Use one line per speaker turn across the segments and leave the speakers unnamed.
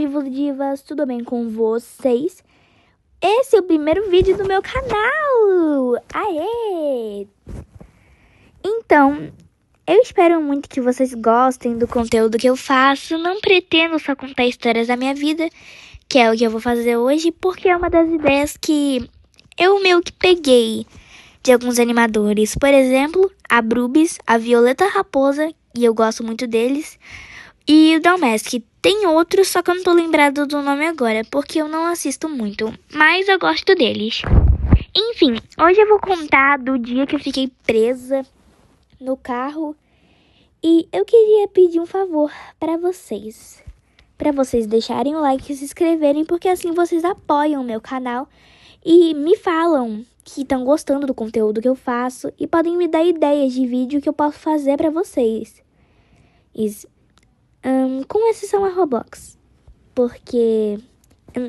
Divas, tudo bem com vocês? Esse é o primeiro vídeo do meu canal! Aê! Então, eu espero muito que vocês gostem do conteúdo que eu faço. Não pretendo só contar histórias da minha vida, que é o que eu vou fazer hoje, porque é uma das ideias que eu meio que peguei de alguns animadores. Por exemplo, a Brubis, a Violeta Raposa, e eu gosto muito deles, e o Dalmask. Tem outros, só que eu não tô lembrado do nome agora, porque eu não assisto muito, mas eu gosto deles. Enfim, hoje eu vou contar do dia que eu fiquei presa no carro e eu queria pedir um favor para vocês deixarem o like e se inscreverem, porque assim vocês apoiam o meu canal e me falam que estão gostando do conteúdo que eu faço e podem me dar ideias de vídeo que eu posso fazer para vocês. Com exceção a Roblox, porque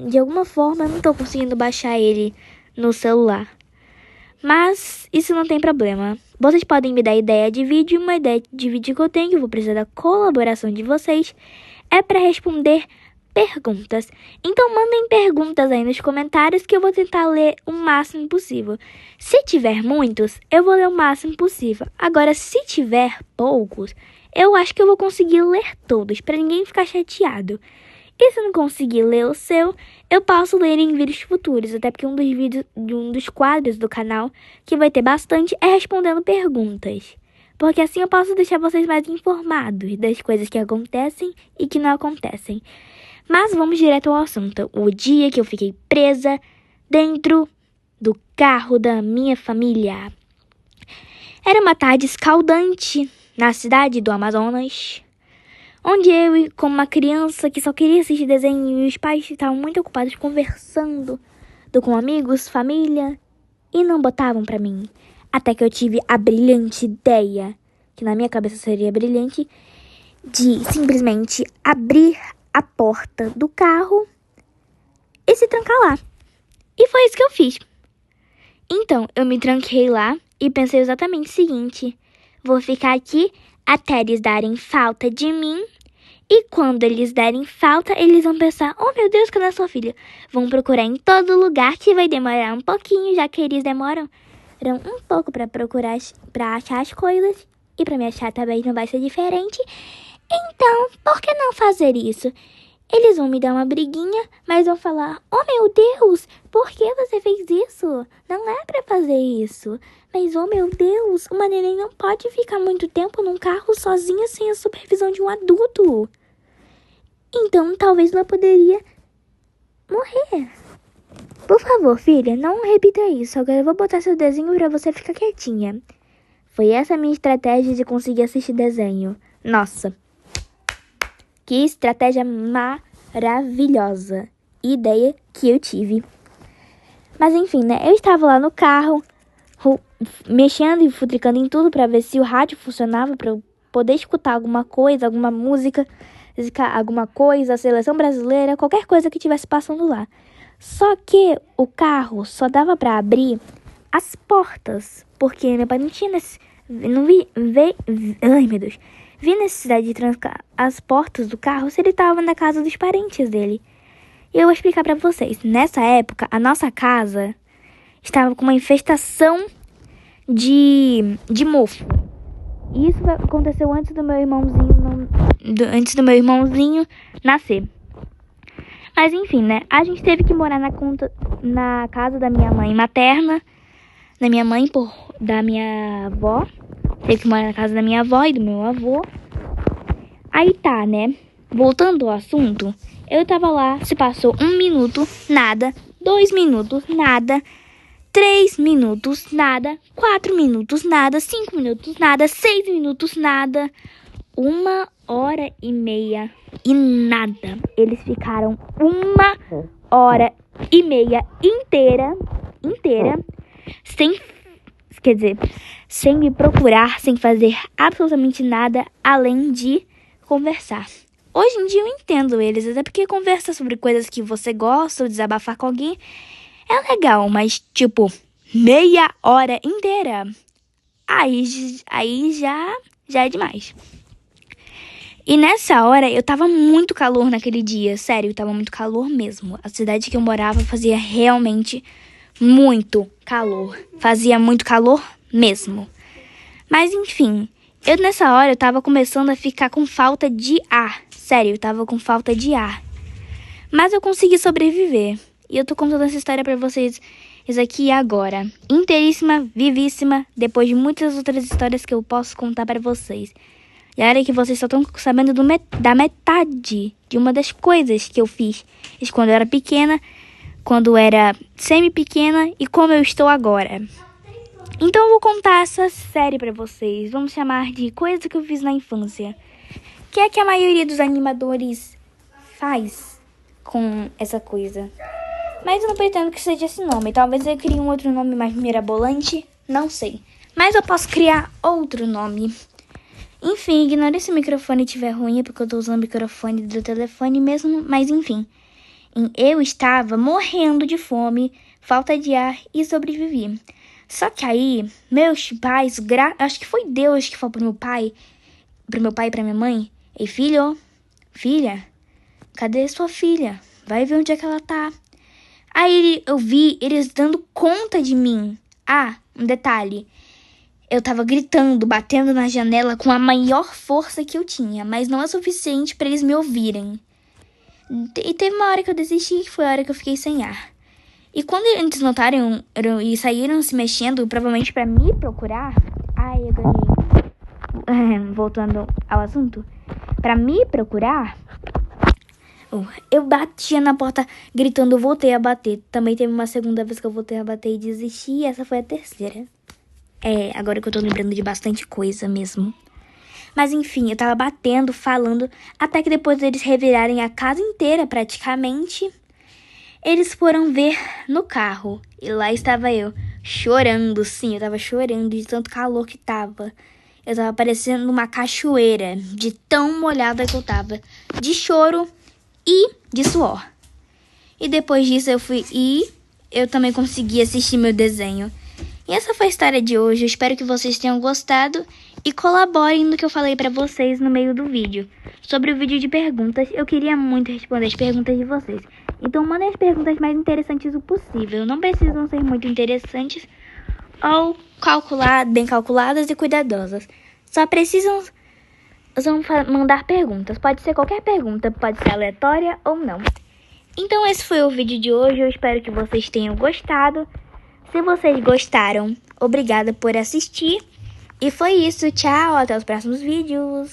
de alguma forma eu não tô conseguindo baixar ele no celular. Mas isso não tem problema. Vocês podem me dar ideia de vídeo, uma ideia de vídeo que eu tenho, que eu vou precisar da colaboração de vocês, é para responder perguntas. Então mandem perguntas aí nos comentários que eu vou tentar ler o máximo possível. Se tiver muitos, eu vou ler o máximo possível. Agora, se tiver poucos, eu acho que eu vou conseguir ler todos, para ninguém ficar chateado. E se eu não conseguir ler o seu, eu posso ler em vídeos futuros, até porque um dos quadros do canal, que vai ter bastante, é respondendo perguntas. Porque assim eu posso deixar vocês mais informados das coisas que acontecem e que não acontecem. Mas vamos direto ao assunto. O dia que eu fiquei presa dentro do carro da minha família. Era uma tarde escaldante na cidade do Amazonas, onde eu, como uma criança que só queria assistir desenho, e os pais estavam muito ocupados conversando com amigos, família, e não botavam pra mim. Até que eu tive a brilhante ideia, que na minha cabeça seria brilhante, de simplesmente abrir a porta do carro e se trancar lá. E foi isso que eu fiz. Então, eu me tranquei lá e pensei exatamente o seguinte: vou ficar aqui até eles darem falta de mim. E quando eles derem falta, eles vão pensar: oh meu Deus, cadê a sua filha? Vão procurar em todo lugar, que vai demorar um pouquinho, já que eles demoram um pouco para procurar, para achar as coisas. E para me achar também não vai ser diferente. Então, por que não fazer isso? Eles vão me dar uma briguinha, mas vão falar: oh meu Deus, por que você fez isso? Não é pra fazer isso. Mas oh meu Deus, uma neném não pode ficar muito tempo num carro sozinha sem a supervisão de um adulto. Então talvez ela poderia morrer. Por favor, filha, não repita isso. Agora eu vou botar seu desenho pra você ficar quietinha. Foi essa a minha estratégia de conseguir assistir desenho. Nossa, que estratégia maravilhosa. Ideia que eu tive. Mas enfim, né? Eu estava lá no carro, mexendo e futricando em tudo para ver se o rádio funcionava, para eu poder escutar alguma coisa, alguma música, alguma coisa, a seleção brasileira, qualquer coisa que estivesse passando lá. Só que o carro só dava para abrir as portas, porque meu pai não tinha vi necessidade de trancar as portas do carro se ele estava na casa dos parentes dele. E eu vou explicar pra vocês. Nessa época, a nossa casa estava com uma infestação de mofo. E isso aconteceu antes do meu irmãozinho nascer. Mas enfim, né? A gente teve que morar na casa da minha mãe materna, da minha avó. Teve que morar na casa da minha avó e do meu avô. Aí tá, né? Voltando ao assunto, eu tava lá, se passou 1 minuto, nada, 2 minutos, nada, 3 minutos, nada, 4 minutos, nada, 5 minutos, nada, 6 minutos, nada, 1h30 e nada. Eles ficaram 1h30 inteira, sem me procurar, sem fazer absolutamente nada além de conversar. Hoje em dia eu entendo eles, até porque conversar sobre coisas que você gosta ou desabafar com alguém é legal, mas tipo, meia hora inteira, aí já é demais. E nessa hora, eu tava muito calor naquele dia. Sério, tava muito calor mesmo. A cidade que eu morava fazia realmente muito calor. Fazia muito calor mesmo. Mas enfim, nessa hora eu tava começando a ficar com falta de ar. Sério, eu tava com falta de ar. Mas eu consegui sobreviver. E eu tô contando essa história pra vocês aqui agora. Inteiríssima, vivíssima, depois de muitas outras histórias que eu posso contar pra vocês. E olha que vocês só estão sabendo da metade de uma das coisas que eu fiz. Isso quando eu era pequena, quando eu era semi-pequena e como eu estou agora. Então eu vou contar essa série pra vocês. Vamos chamar de coisas que eu fiz na infância. Que é que a maioria dos animadores faz com essa coisa. Mas eu não pretendo que seja esse nome. Talvez eu crie um outro nome mais mirabolante. Não sei. Mas eu posso criar outro nome. Enfim, ignore se o microfone estiver ruim, porque eu tô usando o microfone do telefone mesmo. Mas enfim, eu estava morrendo de fome, falta de ar e sobrevivi. Só que aí, meus pais, acho que foi Deus que falou pro meu pai e pra minha mãe: Ei, filha, cadê sua filha? Vai ver onde é que ela tá. Aí eu vi eles dando conta de mim. Ah, um detalhe. Eu tava gritando, batendo na janela com a maior força que eu tinha, mas não é suficiente pra eles me ouvirem. E teve uma hora que eu desisti, que foi a hora que eu fiquei sem ar. E quando eles notaram e saíram se mexendo, provavelmente pra me procurar... Ai, eu ganhei. Voltando ao assunto. Pra me procurar, eu batia na porta gritando, eu voltei a bater. Também teve uma segunda vez que eu voltei a bater e desisti, e essa foi a terceira. Agora que eu tô lembrando de bastante coisa mesmo. Mas enfim, eu tava batendo, falando, até que depois deles revirarem a casa inteira praticamente, eles foram ver no carro. E lá estava eu, chorando, sim, eu tava chorando de tanto calor que tava. Eu tava parecendo uma cachoeira, de tão molhada que eu tava, de choro e de suor. E depois disso eu também consegui assistir meu desenho. E essa foi a história de hoje. Eu espero que vocês tenham gostado e colaborem no que eu falei pra vocês no meio do vídeo. Sobre o vídeo de perguntas, eu queria muito responder as perguntas de vocês. Então mandem as perguntas mais interessantes o possível. Não precisam ser muito interessantes ou bem calculadas e cuidadosas. Só precisam mandar perguntas. Pode ser qualquer pergunta, pode ser aleatória ou não. Então esse foi o vídeo de hoje. Eu espero que vocês tenham gostado. Se vocês gostaram, obrigada por assistir. E foi isso, tchau, até os próximos vídeos.